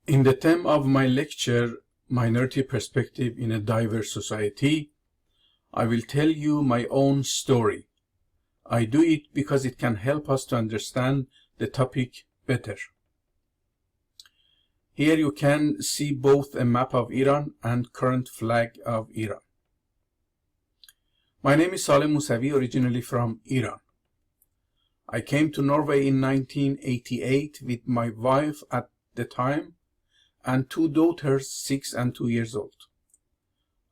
In the theme of my lecture, Minority Perspective in a Diverse Society, I will tell you my own story. I do it because it can help us to understand the topic better. Here you can see both a map of Iran and current flag of Iran. My name is Saleh Mousavi, originally from Iran. I came to Norway in 1988 with my wife at the time and two daughters, 6 and 2 years old.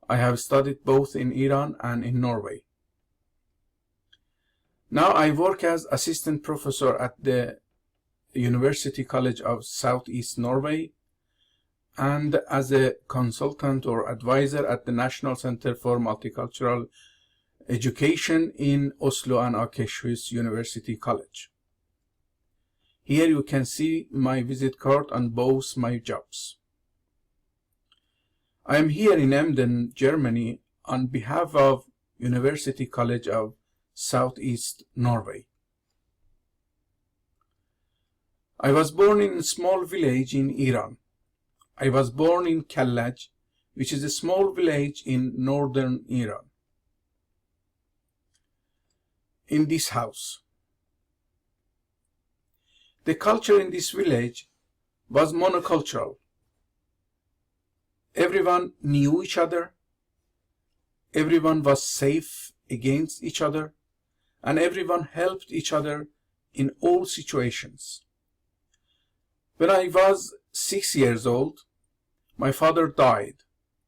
I have studied both in Iran and in Norway. Now I work as assistant professor at the University College of Southeast Norway and as a consultant or advisor at the National Center for Multicultural Education in Oslo and Akershus University College. Here you can see my visit card on both my jobs. I am here in Emden, Germany on behalf of University College of Southeast Norway. I was born in a small village in Iran. I was born in Kallaj, which is a small village in northern Iran. In this house. The culture in this village was monocultural. Everyone knew each other, everyone was safe against each other, and everyone helped each other in all situations. When I was 6 years old, my father died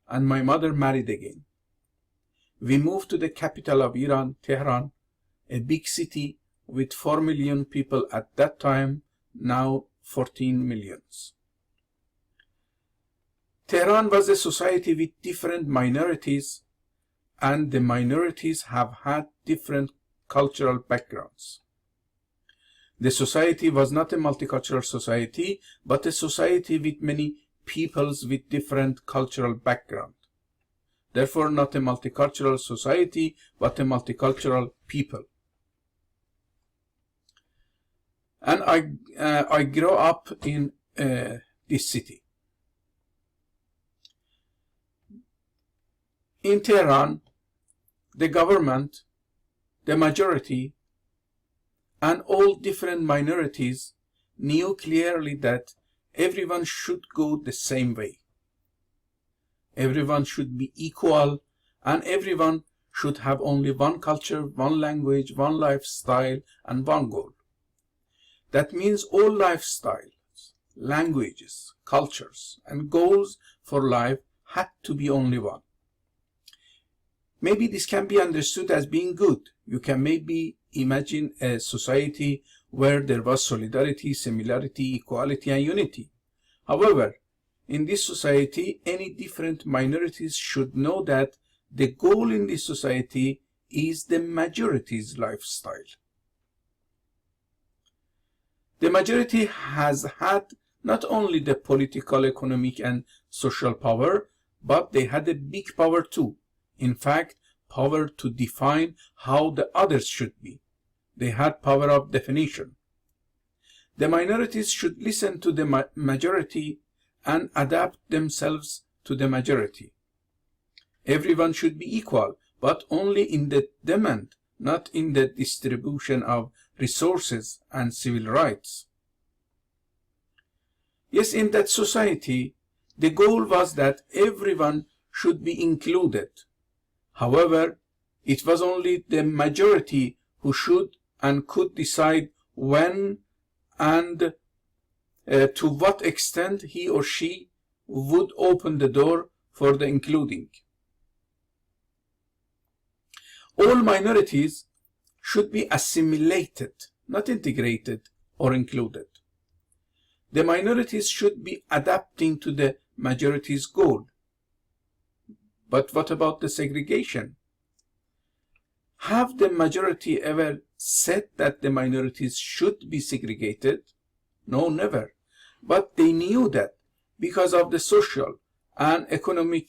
and my mother married again. We moved to the capital of Iran, Tehran, a big city with 4 million people at that time, now 14 millions. Tehran was a society with different minorities, and the minorities have had different cultural backgrounds. The society was not a multicultural society, but a society with many peoples with different cultural background. Therefore, not a multicultural society, but a multicultural people. And I grew up in this city. In Tehran, the government, the majority, and all different minorities knew clearly that everyone should go the same way. Everyone should be equal, and everyone should have only one culture, one language, one lifestyle, and one goal. That means all lifestyles, languages, cultures, and goals for life had to be only one. Maybe this can be understood as being good. You can maybe imagine a society where there was solidarity, similarity, equality, and unity. However, in this society, any different minorities should know that the goal in this society is the majority's lifestyle. The majority has had not only the political, economic, and social power, but they had a big power too. In fact, power to define how the others should be. They had power of definition. The minorities should listen to the majority and adapt themselves to the majority. Everyone should be equal, but only in the demand, not in the distribution of resources and civil rights. Yes, in that society, the goal was that everyone should be included. However, it was only the majority who should and could decide when and to what extent he or she would open the door for the including. All minorities should be assimilated, not integrated or included. The minorities should be adapting to the majority's goal. But what about the segregation? Have the majority ever said that the minorities should be segregated? No, never. But they knew that because of the social and economic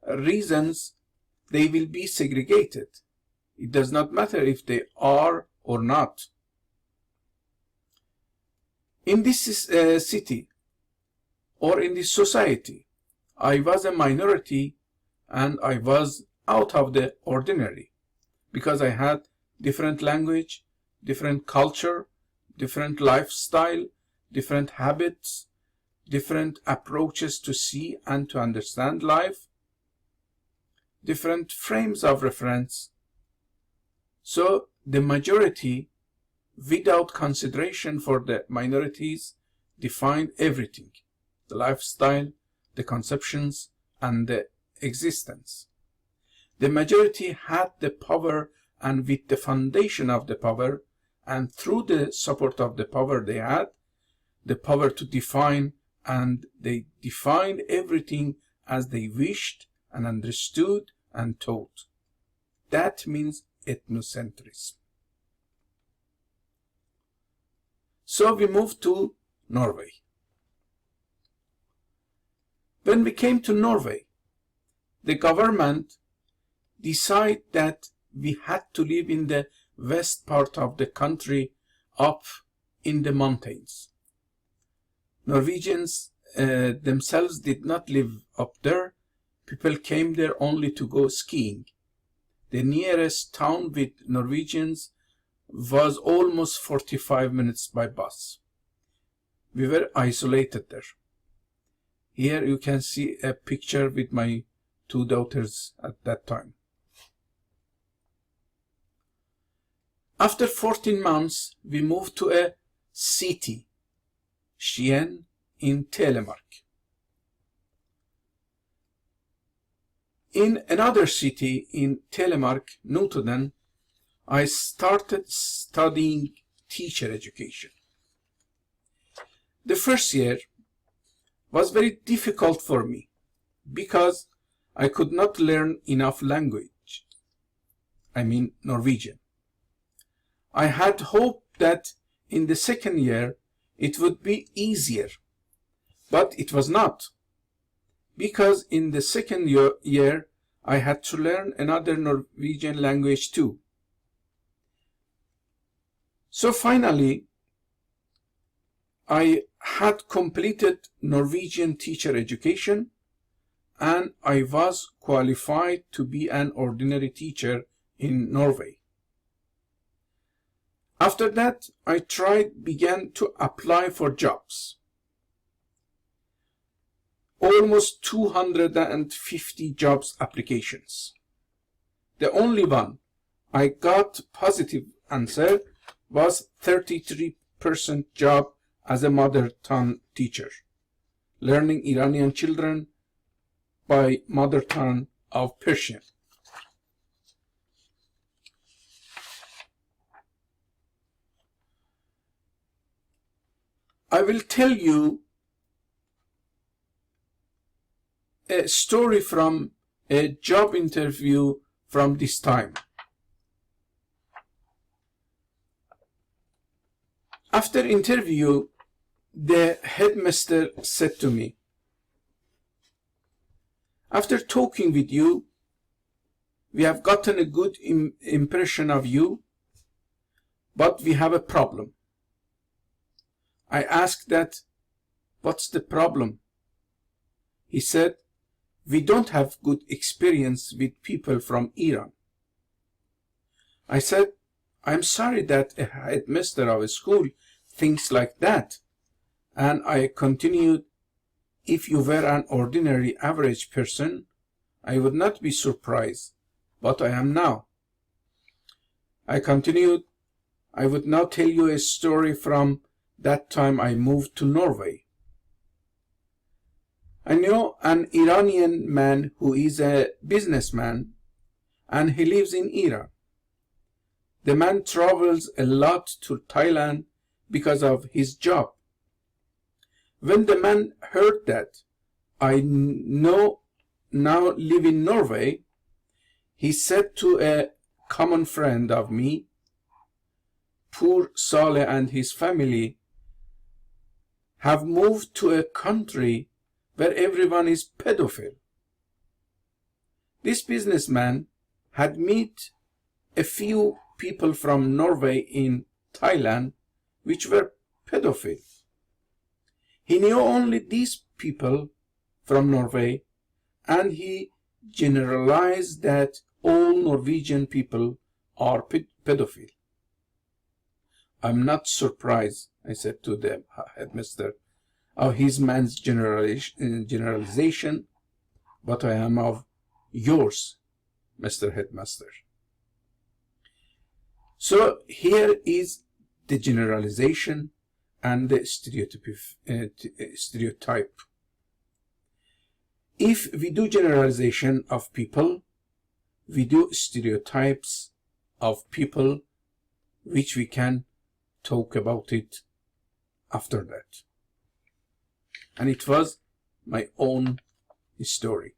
reasons, they will be segregated. It does not matter if they are or not. In this city, or in this society. I was a minority and I was out of the ordinary because I had different language, different culture, different lifestyle, different habits, different approaches to see and to understand life, different frames of reference. So the majority, without consideration for the minorities, defined everything: the lifestyle, the conceptions, and the existence. The majority had the power, and with the foundation of the power, and through the support of the power they had, the power to define, and they defined everything as they wished and understood and taught. That means ethnocentrism. So we moved to Norway. When we came to Norway, the government decided that we had to live in the west part of the country, up in the mountains. Norwegians themselves did not live up there. People came there only to go skiing. The nearest town with Norwegians was almost 45 minutes by bus. We were isolated there. Here you can see a picture with my two daughters at that time. After 14 months, we moved to a city, Skien, in Telemark. In another city in Telemark, Notodden, I started studying teacher education. The first year was very difficult for me because I could not learn enough language. I mean Norwegian. I had hoped that in the second year it would be easier, but it was not, because in the second year I had to learn another Norwegian language too. So finally, I had completed Norwegian teacher education and I was qualified to be an ordinary teacher in Norway. After that, I began to apply for jobs. Almost 250 jobs applications. The only one I got positive answer was 33% job as a mother tongue teacher, learning Iranian children by mother tongue of Persian. I will tell you a story from a job interview from this time. After interview, the headmaster said to me, "After talking with you, we have gotten a good impression of you, but we have a problem." I asked that, "What's the problem?" He said, "We don't have good experience with people from Iran." I said, "I'm sorry that a headmaster of a school thinks like that." And I continued, "If you were an ordinary average person, I would not be surprised, but I am now." I continued, "I would now tell you a story from that time I moved to Norway. I know an Iranian man who is a businessman and he lives in Iran. The man travels a lot to Thailand because of his job. When the man heard that I now live in Norway, he said to a common friend of me, poor Saleh and his family have moved to a country where everyone is pedophile. This businessman had met a few people from Norway in Thailand which were pedophile. He knew only these people from Norway, and he generalized that all Norwegian people are pedophile. I'm not surprised, I said to the headmaster, of his man's generalization, but I am of yours, Mr. Headmaster. So here is the generalization and the stereotype. If we do generalization of people, we do stereotypes of people, which we can talk about it after that. And it was my own story.